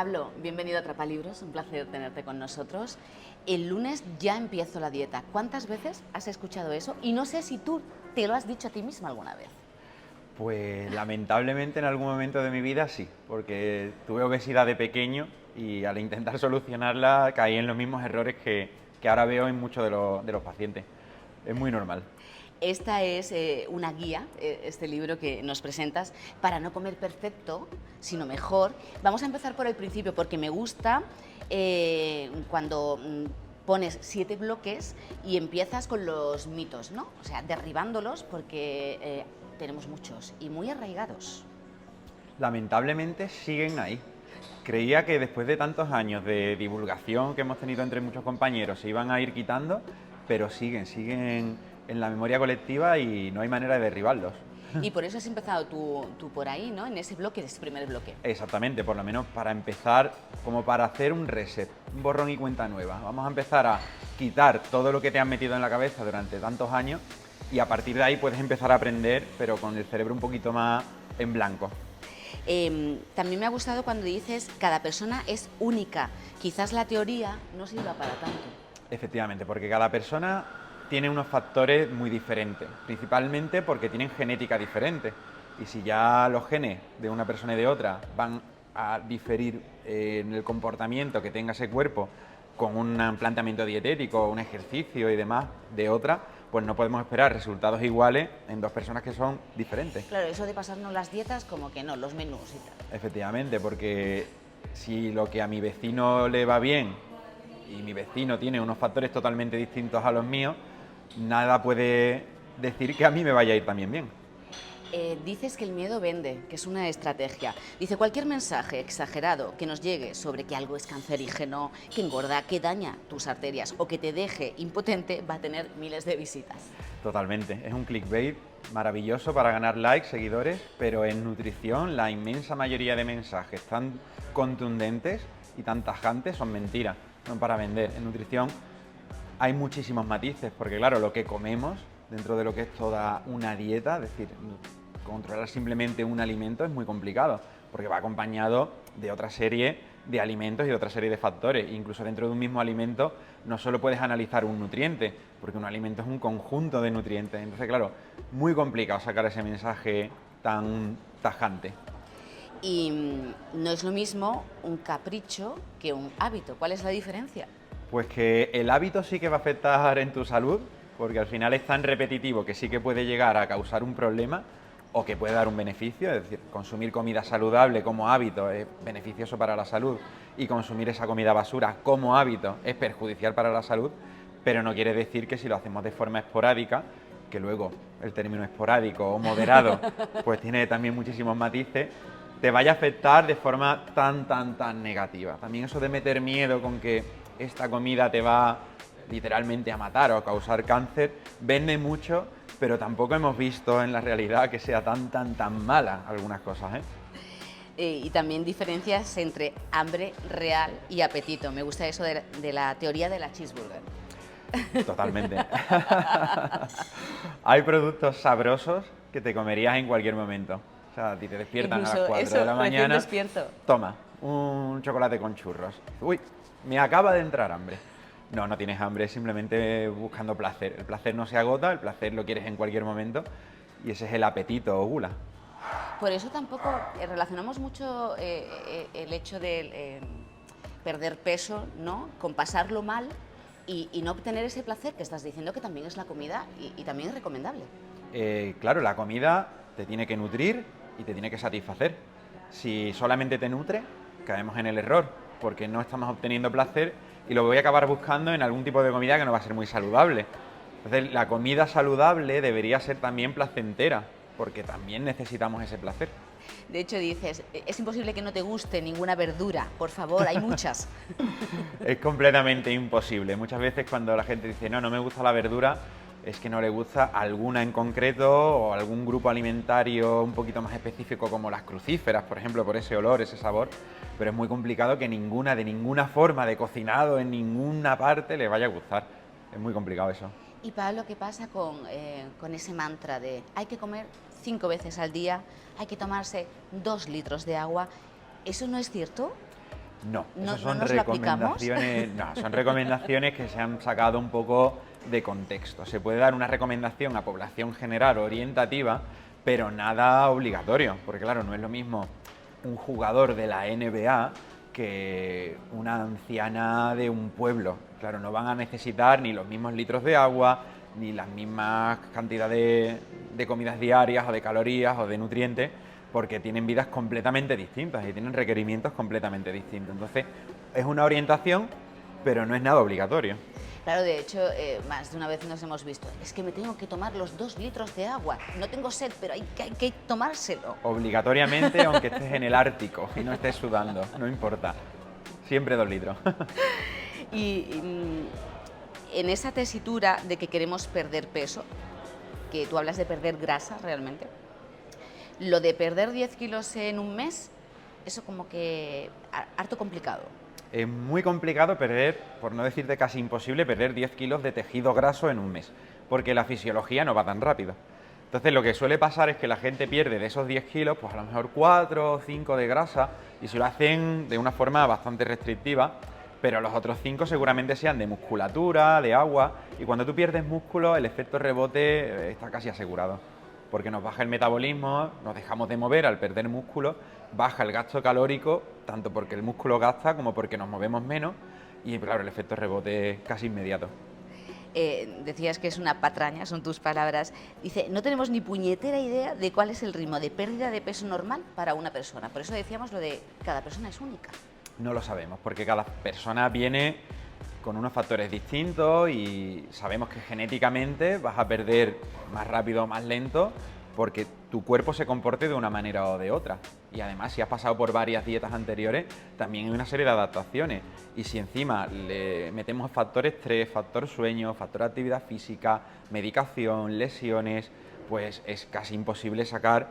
Pablo, bienvenido a Atrapalibros, un placer tenerte con nosotros. El lunes ya empiezo la dieta. ¿Cuántas veces has escuchado eso? Y no sé si tú te lo has dicho a ti misma alguna vez. Pues lamentablemente en algún momento de mi vida sí, porque tuve obesidad de pequeño y al intentar solucionarla caí en los mismos errores que ahora veo en muchos de los pacientes. Es muy normal. Esta es una guía, este libro que nos presentas, para no comer perfecto, sino mejor. Vamos a empezar por el principio, porque me gusta cuando pones 7 bloques y empiezas con los mitos, ¿no? O sea, derribándolos porque tenemos muchos y muy arraigados. Lamentablemente siguen ahí. Creía que después de tantos años de divulgación que hemos tenido entre muchos compañeros se iban a ir quitando, pero siguen en la memoria colectiva y no hay manera de derribarlos. Y por eso has empezado tú por ahí, ¿no? En ese bloque, en ese primer bloque. Exactamente, por lo menos para empezar, como para hacer un reset, un borrón y cuenta nueva. Vamos a empezar a quitar todo lo que te han metido en la cabeza durante tantos años y a partir de ahí puedes empezar a aprender, pero con el cerebro un poquito más en blanco. También me ha gustado cuando dices cada persona es única. Quizás la teoría no sirva para tanto. Efectivamente, porque cada persona tiene unos factores muy diferentes, principalmente porque tienen genética diferente. Y si ya los genes de una persona y de otra van a diferir en el comportamiento que tenga ese cuerpo con un planteamiento dietético, un ejercicio y demás de otra, pues no podemos esperar resultados iguales en dos personas que son diferentes. Claro, eso de pasarnos las dietas, como que no, los menús y tal. Efectivamente, porque si lo que a mi vecino le va bien y mi vecino tiene unos factores totalmente distintos a los míos, nada puede decir que a mí me vaya a ir también bien. Dices que el miedo vende, que es una estrategia. Dice, cualquier mensaje exagerado que nos llegue sobre que algo es cancerígeno, que engorda, que daña tus arterias o que te deje impotente, va a tener miles de visitas. Totalmente, es un clickbait maravilloso para ganar likes, seguidores, pero en nutrición la inmensa mayoría de mensajes tan contundentes y tan tajantes son mentiras, son para vender. En nutrición hay muchísimos matices, porque claro, lo que comemos dentro de lo que es toda una dieta, es decir, controlar simplemente un alimento es muy complicado, porque va acompañado de otra serie de alimentos y de otra serie de factores. Incluso dentro de un mismo alimento no solo puedes analizar un nutriente, porque un alimento es un conjunto de nutrientes. Entonces, claro, muy complicado sacar ese mensaje tan tajante. Y no es lo mismo un capricho que un hábito. ¿Cuál es la diferencia? Pues que el hábito sí que va a afectar en tu salud, porque al final es tan repetitivo que sí que puede llegar a causar un problema o que puede dar un beneficio, es decir, consumir comida saludable como hábito es beneficioso para la salud y consumir esa comida basura como hábito es perjudicial para la salud, pero no quiere decir que si lo hacemos de forma esporádica, que luego el término esporádico o moderado pues tiene también muchísimos matices, te vaya a afectar de forma tan negativa. También eso de meter miedo con que esta comida te va literalmente a matar o a causar cáncer, vende mucho, pero tampoco hemos visto en la realidad que sea tan mala algunas cosas, ¿eh? Y también diferencias entre hambre real y apetito. Me gusta eso de la teoría de la cheeseburger. Totalmente. Hay productos sabrosos que te comerías en cualquier momento. O sea, a ti te despiertan a las Incluso 4 eso, de la recién mañana, despierto. toma, un chocolate con churros. Uy, me acaba de entrar hambre. No, no tienes hambre, simplemente buscando placer. El placer no se agota, el placer lo quieres en cualquier momento y ese es el apetito o gula. Por eso tampoco relacionamos mucho el hecho de perder peso, ¿no?, con pasarlo mal y no obtener ese placer que estás diciendo que también es la comida y también es recomendable. Claro, la comida te tiene que nutrir y te tiene que satisfacer. Si solamente te nutre, caemos en el error, porque no estamos obteniendo placer y lo voy a acabar buscando en algún tipo de comida que no va a ser muy saludable. Entonces, la comida saludable debería ser también placentera, porque también necesitamos ese placer. De hecho, dices, es imposible que no te guste ninguna verdura, por favor, hay muchas. Es completamente imposible. Muchas veces cuando la gente dice, no me gusta la verdura, es que no le gusta alguna en concreto o algún grupo alimentario un poquito más específico como las crucíferas, por ejemplo, por ese olor, ese sabor, pero es muy complicado que ninguna, de ninguna forma de cocinado en ninguna parte le vaya a gustar. Es muy complicado eso. Y Pablo, ¿qué pasa con ese mantra de hay que comer 5 veces al día, hay que tomarse 2 litros de agua? ¿Eso no es cierto? No, ¿No, esas no son nos lo aplicamos? recomendaciones, no, son recomendaciones que se han sacado un poco de contexto. Se puede dar una recomendación a población general orientativa, pero nada obligatorio, porque claro, no es lo mismo un jugador de la NBA que una anciana de un pueblo. Claro, no van a necesitar ni los mismos litros de agua, ni las mismas cantidades de comidas diarias o de calorías o de nutrientes, porque tienen vidas completamente distintas y tienen requerimientos completamente distintos. Entonces, es una orientación, pero no es nada obligatorio. Claro, de hecho, más de una vez nos hemos visto, es que me tengo que tomar los 2 litros de agua. No tengo sed, pero hay que tomárselo. Obligatoriamente, aunque estés en el Ártico y no estés sudando, no importa. Siempre 2 litros. Y en esa tesitura de que queremos perder peso, que tú hablas de perder grasa realmente, lo de perder 10 kilos en un mes, eso como que harto complicado. Es muy complicado perder, por no decirte casi imposible, perder 10 kilos de tejido graso en un mes, porque la fisiología no va tan rápido. Entonces lo que suele pasar es que la gente pierde de esos 10 kilos, pues a lo mejor 4 o 5 de grasa, y si lo hacen de una forma bastante restrictiva, pero los otros 5 seguramente sean de musculatura, de agua, y cuando tú pierdes músculo el efecto rebote está casi asegurado, porque nos baja el metabolismo, nos dejamos de mover al perder músculo, baja el gasto calórico, tanto porque el músculo gasta como porque nos movemos menos, y claro, el efecto rebote es casi inmediato. Decías que es una patraña, son tus palabras. Dice, no tenemos ni puñetera idea de cuál es el ritmo de pérdida de peso normal para una persona. Por eso decíamos lo de cada persona es única. No lo sabemos, porque cada persona viene con unos factores distintos y sabemos que genéticamente vas a perder más rápido o más lento porque tu cuerpo se comporte de una manera o de otra. Y además, si has pasado por varias dietas anteriores, también hay una serie de adaptaciones. Y si encima le metemos factor estrés, factor sueño, factor actividad física, medicación, lesiones, pues es casi imposible sacar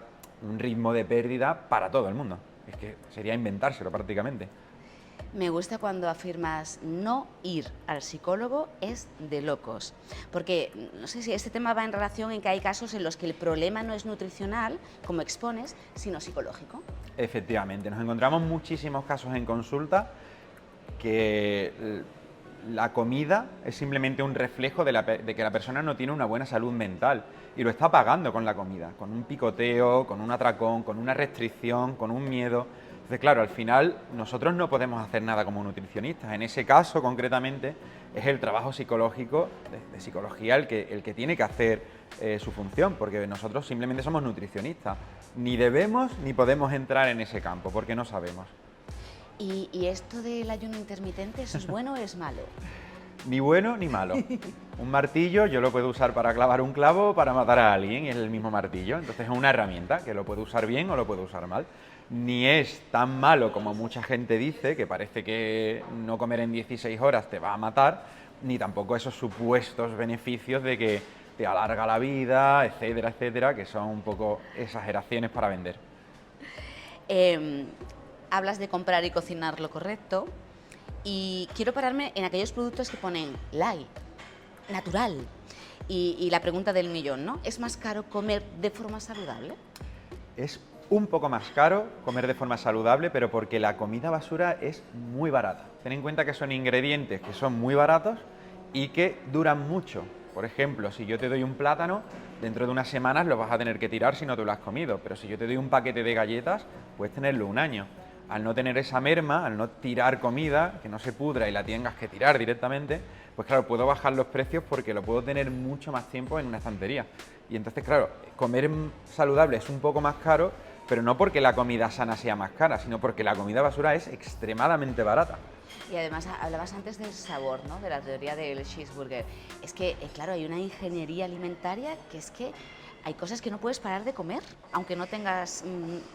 un ritmo de pérdida para todo el mundo. Es que sería inventárselo prácticamente. Me gusta cuando afirmas no ir al psicólogo es de locos, porque no sé si este tema va en relación en que hay casos en los que el problema no es nutricional, como expones, sino psicológico. Efectivamente, nos encontramos muchísimos casos en consulta que la comida es simplemente un reflejo de que la persona no tiene una buena salud mental y lo está pagando con la comida, con un picoteo, con un atracón, con una restricción, con un miedo. Entonces, claro, al final nosotros no podemos hacer nada como nutricionistas. En ese caso, concretamente, es el trabajo psicológico, de psicología, el que tiene que hacer su función, porque nosotros simplemente somos nutricionistas. Ni debemos ni podemos entrar en ese campo, porque no sabemos. ¿Y esto del ayuno intermitente, eso es bueno o es malo? Ni bueno ni malo. Un martillo yo lo puedo usar para clavar un clavo o para matar a alguien y es el mismo martillo. Entonces es una herramienta que lo puedo usar bien o lo puedo usar mal. Ni es tan malo como mucha gente dice, que parece que no comer en 16 horas te va a matar, ni tampoco esos supuestos beneficios de que te alarga la vida, etcétera, etcétera, que son un poco exageraciones para vender. Hablas de comprar y cocinar lo correcto y quiero pararme en aquellos productos que ponen light, natural y la pregunta del millón, ¿no? ¿Es más caro comer de forma saludable? Es un poco más caro comer de forma saludable, pero porque la comida basura es muy barata. Ten en cuenta que son ingredientes que son muy baratos y que duran mucho. Por ejemplo, si yo te doy un plátano, dentro de unas semanas lo vas a tener que tirar si no te lo has comido, pero si yo te doy un paquete de galletas, puedes tenerlo un año. Al no tener esa merma, al no tirar comida, que no se pudra y la tengas que tirar directamente, pues claro, puedo bajar los precios porque lo puedo tener mucho más tiempo en una estantería. Y entonces, claro, comer saludable es un poco más caro, pero no porque la comida sana sea más cara, sino porque la comida basura es extremadamente barata. Y además hablabas antes del sabor, ¿no? De la teoría del cheeseburger. Es que, claro, hay una ingeniería alimentaria que es que hay cosas que no puedes parar de comer, aunque no tengas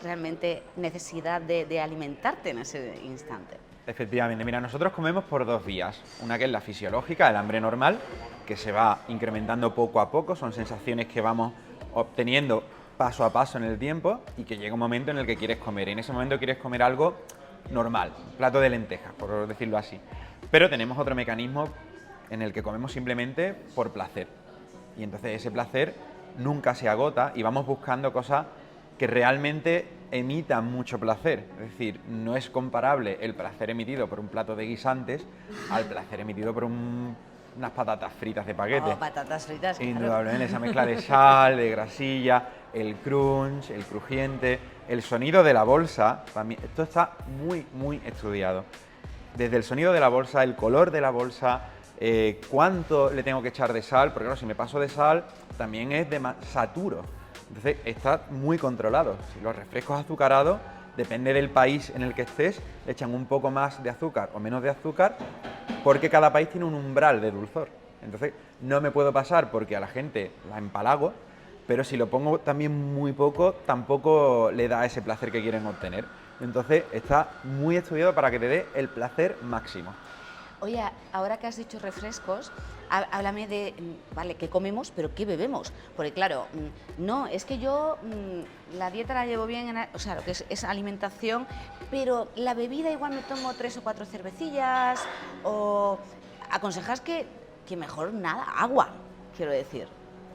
realmente necesidad de alimentarte en ese instante. Efectivamente, mira, nosotros comemos por dos vías. Una que es la fisiológica, el hambre normal, que se va incrementando poco a poco, son sensaciones que vamos obteniendo paso a paso en el tiempo y que llega un momento en el que quieres comer. Y en ese momento quieres comer algo normal, un plato de lentejas, por decirlo así. Pero tenemos otro mecanismo en el que comemos simplemente por placer. Y entonces ese placer nunca se agota y vamos buscando cosas que realmente emitan mucho placer. Es decir, no es comparable el placer emitido por un plato de guisantes al placer emitido por unas patatas fritas de paquete. Oh, patatas fritas, claro. Indudablemente, esa mezcla de sal, de grasilla, el crunch, el crujiente, el sonido de la bolsa, también, esto está muy estudiado. Desde el sonido de la bolsa, el color de la bolsa, cuánto le tengo que echar de sal, porque claro, si me paso de sal, también es saturo. Entonces está muy controlado. Si los refrescos azucarados, depende del país en el que estés, le echan un poco más de azúcar o menos de azúcar, porque cada país tiene un umbral de dulzor. Entonces no me puedo pasar porque a la gente la empalago, pero si lo pongo también muy poco, tampoco le da ese placer que quieren obtener. Entonces está muy estudiado para que te dé el placer máximo. Oye, ahora que has dicho refrescos, háblame de, vale, qué comemos, pero qué bebemos. Porque claro, no, es que yo la dieta la llevo bien, o sea, lo que es alimentación, pero la bebida igual me tomo 3 o 4 cervecillas, o aconsejas que mejor nada, agua, quiero decir.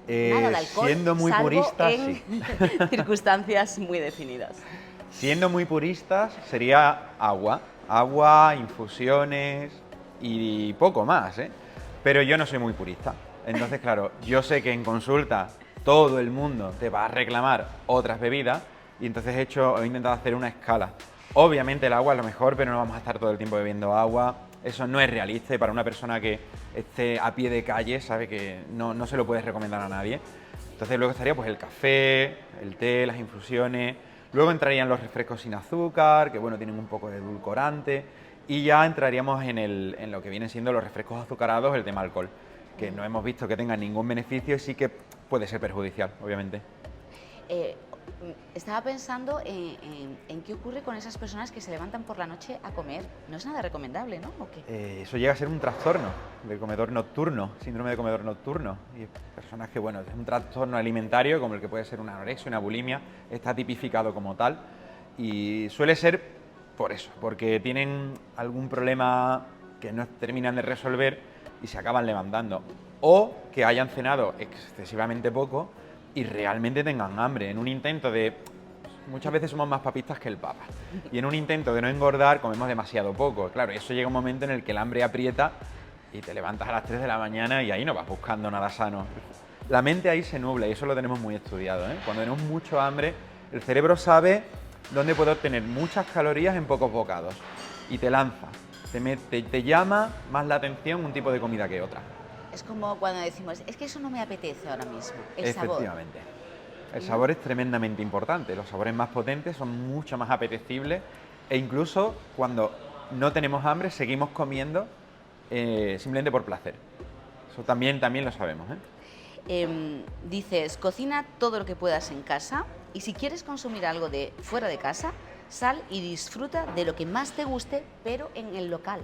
Nada de alcohol, siendo muy salvo puristas, en sí. circunstancias muy definidas. Siendo muy puristas, sería agua, infusiones y poco más, ¿eh? Pero yo no soy muy purista. Entonces, claro, yo sé que en consulta todo el mundo te va a reclamar otras bebidas y entonces he intentado hacer una escala. Obviamente el agua es lo mejor, pero no vamos a estar todo el tiempo bebiendo agua. Eso no es realista y para una persona que esté a pie de calle sabe que no se lo puedes recomendar a nadie. Entonces luego estaría pues el café, el té, las infusiones. Luego entrarían los refrescos sin azúcar, que bueno, tienen un poco de edulcorante. Y ya entraríamos en lo que vienen siendo los refrescos azucarados, el tema alcohol, que no hemos visto que tengan ningún beneficio y sí que puede ser perjudicial, obviamente. Estaba pensando en qué ocurre con esas personas que se levantan por la noche a comer. No es nada recomendable, ¿no? ¿O qué? Eso llega a ser un trastorno del comedor nocturno, síndrome de comedor nocturno. Y personas que, bueno, es un trastorno alimentario como el que puede ser una anorexia, una bulimia, está tipificado como tal y suele ser por eso, porque tienen algún problema que no terminan de resolver y se acaban levantando. O que hayan cenado excesivamente poco y realmente tengan hambre. En un intento de... Muchas veces somos más papistas que el Papa. Y en un intento de no engordar comemos demasiado poco. Claro, y eso llega un momento en el que el hambre aprieta y te levantas a las 3 de la mañana y ahí no vas buscando nada sano. La mente ahí se nubla y eso lo tenemos muy estudiado, ¿eh? Cuando tenemos mucho hambre, el cerebro sabe dónde puede obtener muchas calorías en pocos bocados y te lanza, te llama más la atención un tipo de comida que otra. Es como cuando decimos, es que eso no me apetece ahora mismo, el sabor. Efectivamente. El sabor es tremendamente importante, los sabores más potentes son mucho más apetecibles e incluso cuando no tenemos hambre seguimos comiendo simplemente por placer. Eso también lo sabemos, ¿eh? Dices, cocina todo lo que puedas en casa y si quieres consumir algo de fuera de casa, sal y disfruta de lo que más te guste, pero en el local.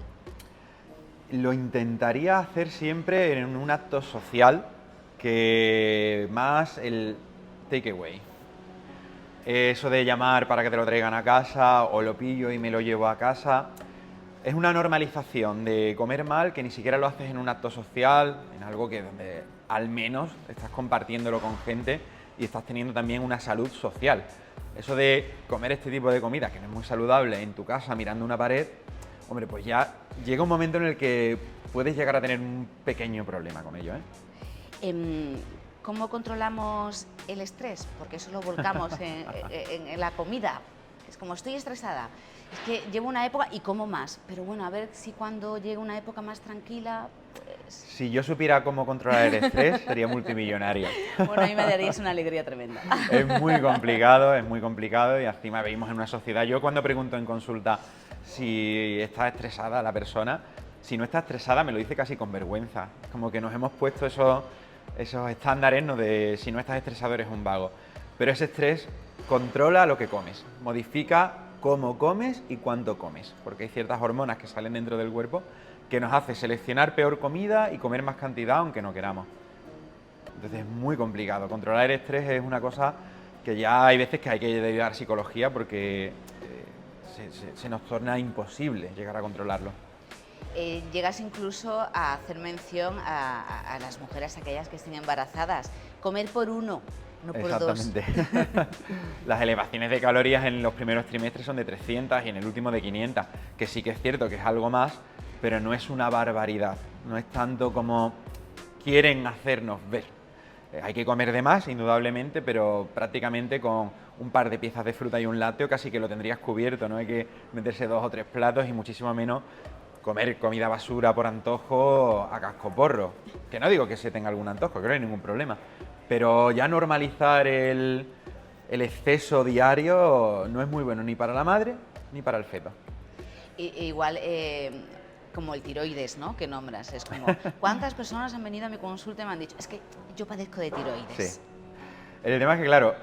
Lo intentaría hacer siempre en un acto social que más el takeaway. Eso de llamar para que te lo traigan a casa o lo pillo y me lo llevo a casa. Es una normalización de comer mal que ni siquiera lo haces en un acto social, en algo que donde al menos estás compartiéndolo con gente y estás teniendo también una salud social. Eso de comer este tipo de comida, que no es muy saludable, en tu casa mirando una pared, hombre, pues ya llega un momento en el que puedes llegar a tener un pequeño problema con ello, ¿eh? ¿Cómo controlamos el estrés? Porque eso lo volcamos en la comida. Es como estoy estresada, es que llevo una época y como más, pero bueno, a ver si cuando llegue una época más tranquila, pues... Si yo supiera cómo controlar el estrés, sería multimillonario. Bueno, a mí me daríais una alegría tremenda. Es muy complicado y encima vivimos en una sociedad. Yo cuando pregunto en consulta si está estresada la persona, si no está estresada me lo dice casi con vergüenza. Como que nos hemos puesto esos estándares, ¿no? De si no estás estresado eres un vago. Pero ese estrés controla lo que comes, modifica cómo comes y cuánto comes, porque hay ciertas hormonas que salen dentro del cuerpo que nos hace seleccionar peor comida y comer más cantidad aunque no queramos. Entonces es muy complicado. Controlar el estrés es una cosa que ya hay veces que hay que derivar psicología porque se nos torna imposible llegar a controlarlo. Llegas incluso a hacer mención a las mujeres aquellas que estén embarazadas. Comer por uno no por dos. Exactamente. Las elevaciones de calorías en los primeros trimestres son de 300 y en el último de 500, que sí que es cierto que es algo más, pero no es una barbaridad, no es tanto como quieren hacernos ver. Hay que comer de más, indudablemente, pero prácticamente con un par de piezas de fruta y un lácteo casi que lo tendrías cubierto, no hay que meterse 2 o 3 platos y muchísimo menos comer comida basura por antojo a cascoporro. Que no digo que se tenga algún antojo, que no hay ningún problema, pero ya normalizar el exceso diario no es muy bueno ni para la madre ni para el feto. Igual, como el tiroides, ¿no? Que nombras, es como, ¿cuántas personas han venido a mi consulta y me han dicho, es que yo padezco de tiroides? Sí. El tema es que, claro,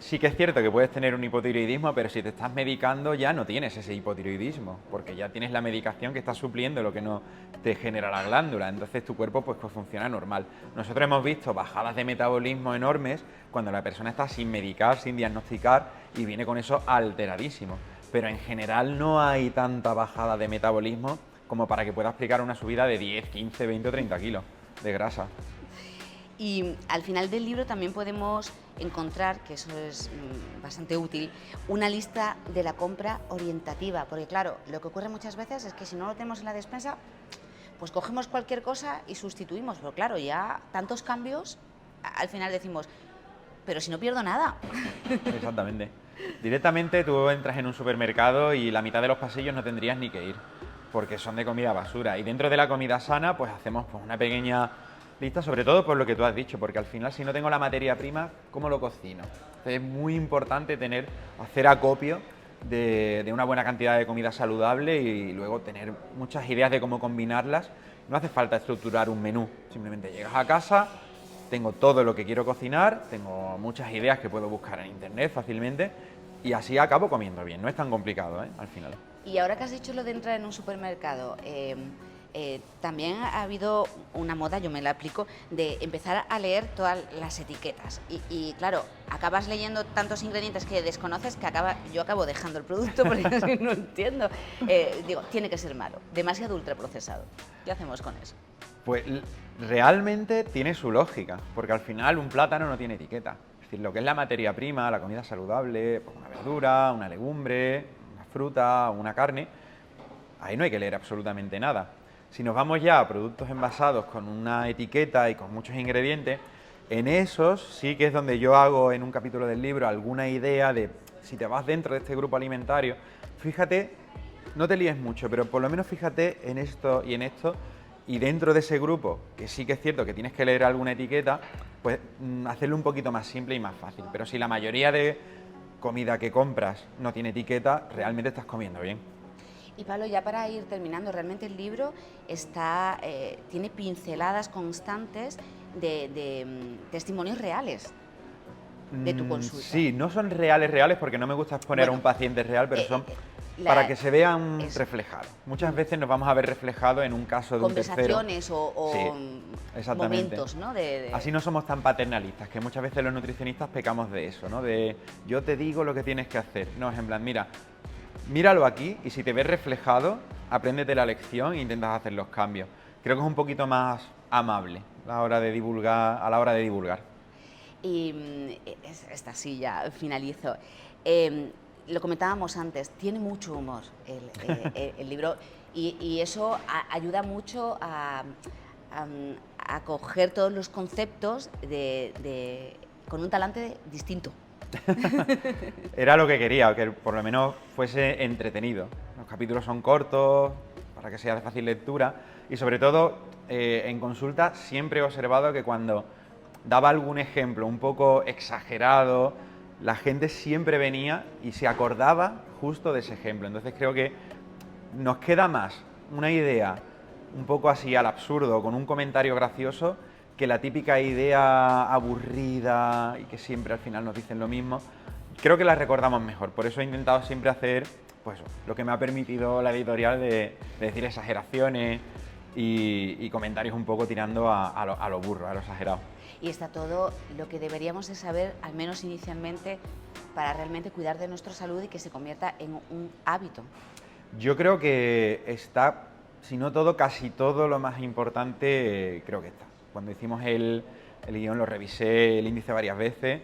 sí que es cierto que puedes tener un hipotiroidismo, pero si te estás medicando ya no tienes ese hipotiroidismo, porque ya tienes la medicación que está supliendo lo que no te genera la glándula, entonces tu cuerpo pues funciona normal. Nosotros hemos visto bajadas de metabolismo enormes cuando la persona está sin medicar, sin diagnosticar y viene con eso alteradísimo, pero en general no hay tanta bajada de metabolismo como para que pueda explicar una subida de 10, 15, 20 o 30 kilos de grasa. Y al final del libro también podemos encontrar, que eso es bastante útil, una lista de la compra orientativa, porque claro, lo que ocurre muchas veces es que si no lo tenemos en la despensa, pues cogemos cualquier cosa y sustituimos, pero claro, ya tantos cambios, al final decimos, pero si no pierdo nada. Exactamente. Directamente tú entras en un supermercado y la mitad de los pasillos no tendrías ni que ir, porque son de comida basura. Y dentro de la comida sana, pues hacemos pues, una pequeña lista, sobre todo por lo que tú has dicho, porque al final si no tengo la materia prima, ¿cómo lo cocino? Entonces, es muy importante hacer acopio de una buena cantidad de comida saludable y luego tener muchas ideas de cómo combinarlas. No hace falta estructurar un menú, simplemente llegas a casa, tengo todo lo que quiero cocinar, tengo muchas ideas que puedo buscar en internet fácilmente y así acabo comiendo bien, no es tan complicado, al final. Y ahora que has dicho lo de entrar en un supermercado, también ha habido una moda, yo me la aplico, de empezar a leer todas las etiquetas. Y claro, acabas leyendo tantos ingredientes que desconoces que yo acabo dejando el producto porque es que no entiendo. Digo, tiene que ser malo, demasiado ultraprocesado. ¿Qué hacemos con eso? Pues realmente tiene su lógica, porque al final un plátano no tiene etiqueta. Es decir, lo que es la materia prima, la comida saludable, pues una verdura, una legumbre, una fruta, una carne, ahí no hay que leer absolutamente nada. Si nos vamos ya a productos envasados con una etiqueta y con muchos ingredientes, en esos sí que es donde yo hago en un capítulo del libro alguna idea de si te vas dentro de este grupo alimentario, fíjate, no te líes mucho, pero por lo menos fíjate en esto y en esto, y dentro de ese grupo, que sí que es cierto que tienes que leer alguna etiqueta, pues hacerlo un poquito más simple y más fácil. Pero si la mayoría de comida que compras no tiene etiqueta, realmente estás comiendo bien. Y Pablo, ya para ir terminando, realmente el libro tiene pinceladas constantes de testimonios reales de tu consulta. Sí, no son reales porque no me gusta exponer a un paciente real, pero son para que se vean reflejados. Muchas veces nos vamos a ver reflejados en un caso de un tercero. Conversaciones o sí, momentos, ¿no? Así no somos tan paternalistas, que muchas veces los nutricionistas pecamos de eso, ¿no? De yo te digo lo que tienes que hacer. No, es en plan, míralo aquí y si te ves reflejado, apréndete la lección e intentas hacer los cambios. Creo que es un poquito más amable a la hora de divulgar. Y esta sí, ya finalizo. Lo comentábamos antes, tiene mucho humor el libro y eso ayuda mucho a coger todos los conceptos con un talante distinto. Era lo que quería, que por lo menos fuese entretenido. Los capítulos son cortos, para que sea de fácil lectura y sobre todo en consulta siempre he observado que cuando daba algún ejemplo un poco exagerado, la gente siempre venía y se acordaba justo de ese ejemplo. Entonces creo que nos queda más una idea un poco así al absurdo, con un comentario gracioso, que la típica idea aburrida y que siempre al final nos dicen lo mismo. Creo que la recordamos mejor, por eso he intentado siempre hacer pues, lo que me ha permitido la editorial de decir exageraciones y comentarios un poco tirando a lo burro, a lo exagerado. Y está todo lo que deberíamos de saber, al menos inicialmente, para realmente cuidar de nuestra salud y que se convierta en un hábito. Yo creo que está, si no todo, casi todo lo más importante, creo que está. Cuando hicimos el guión lo revisé el índice varias veces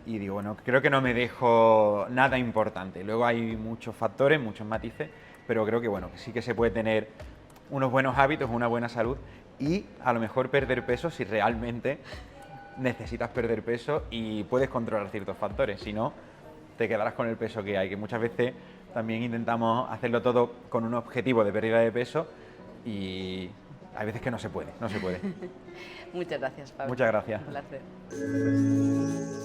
y digo, bueno, creo que no me dejo nada importante. Luego hay muchos factores, muchos matices, pero creo que bueno, que sí que se puede tener unos buenos hábitos, una buena salud y a lo mejor perder peso si realmente necesitas perder peso y puedes controlar ciertos factores, si no, te quedarás con el peso que hay, que muchas veces también intentamos hacerlo todo con un objetivo de pérdida de peso y hay veces que no se puede, no se puede. Muchas gracias, Pablo. Muchas gracias. Un placer.